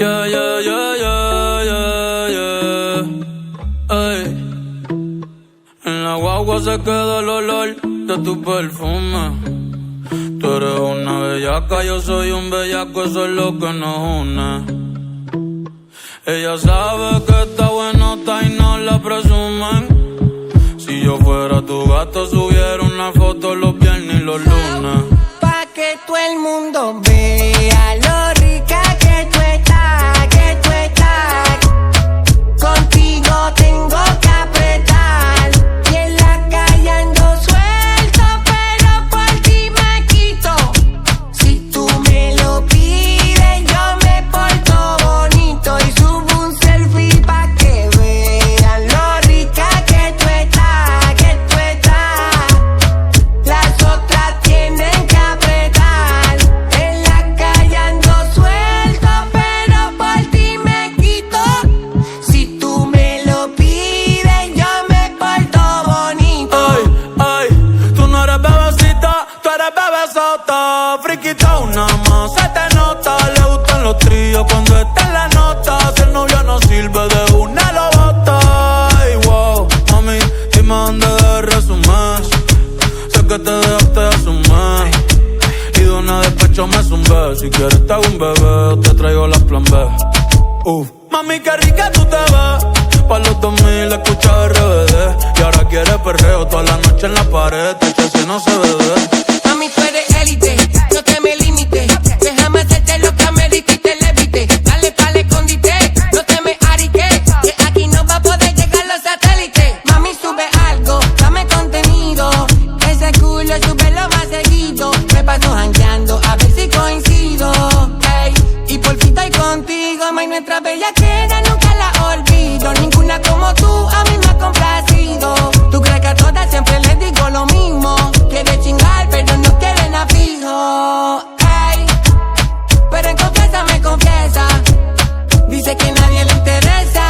Yeah, yeah, yeah, yeah, yeah, yeah. Ey. En la guagua se queda el olor de tu perfume. Tú eres una bellaca, yo soy un bellaco, eso es lo que nos une. Ella sabe que está buenota y no la presumen. Si yo fuera tu gato, subiera una foto los viernes y los lunes. Pa' que todo el mundo vea lo rica que tú estás, que tú estás. Contigo tengo que apretar. Y en la calle ando suelto, pero por ti me quito. Si tú me lo pides, yo me porto bonito. Y subo un selfie pa' que vean lo rica que tú estás, que tú estás. Las otras tienen que apretar. En la calle ando suelto, pero por ti me quito. Si tú me lo pides, yo me porto bonito. Ay, tú no eres bebecita, tú eres bebesota. Friquitona más, se te nota. Le gustan los tríos cuando está en la nota. Si el novio no sirve, de una lo bota. Ay, wow, mami, dime dónde debes resumir. Sé que te dejaste de asumir. Y de una despecho me zumbé. Si quieres te hago un bebé o te traigo las plan B. Mami, qué rica tú te ves. Pa' los 2000 escucha RBD. Y ahora quieres perreo toda la noche en la pared. Te eché si no se bebe. Mami, tú eres élite, no te me limites. Déjame hacerte lo que amerita y te levite. Dale pa'l escondite, no te me ariques. Que aquí no va a poder llegar los satélites. Mami, sube algo, dame contenido. Ese culo súbelo más seguido. Me paso jangueando, a ver si coincido. Ey, y por fin estoy contigo. May, nuestra bella queda, nunca la olvido. Ninguna como tú a mí me ha complacido. Tú crees que a todas siempre les digo lo mismo. Quiere chingar, pero no quiere nada fijo. Ey, pero en confianza me confiesa. Dice que nadie le interesa,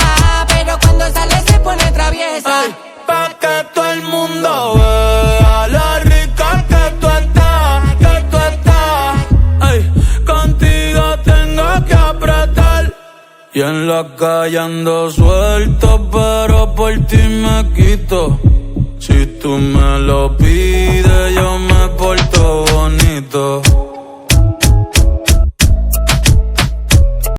pero cuando sale se pone traviesa. Ay, pa' que todo el mundo vea lo rica que tú estás, que tú estás. Ay, contigo tengo que apretar. Y en la calle ando suelto, pero por ti me quito. Si tú me lo pides, yo me porto bonito.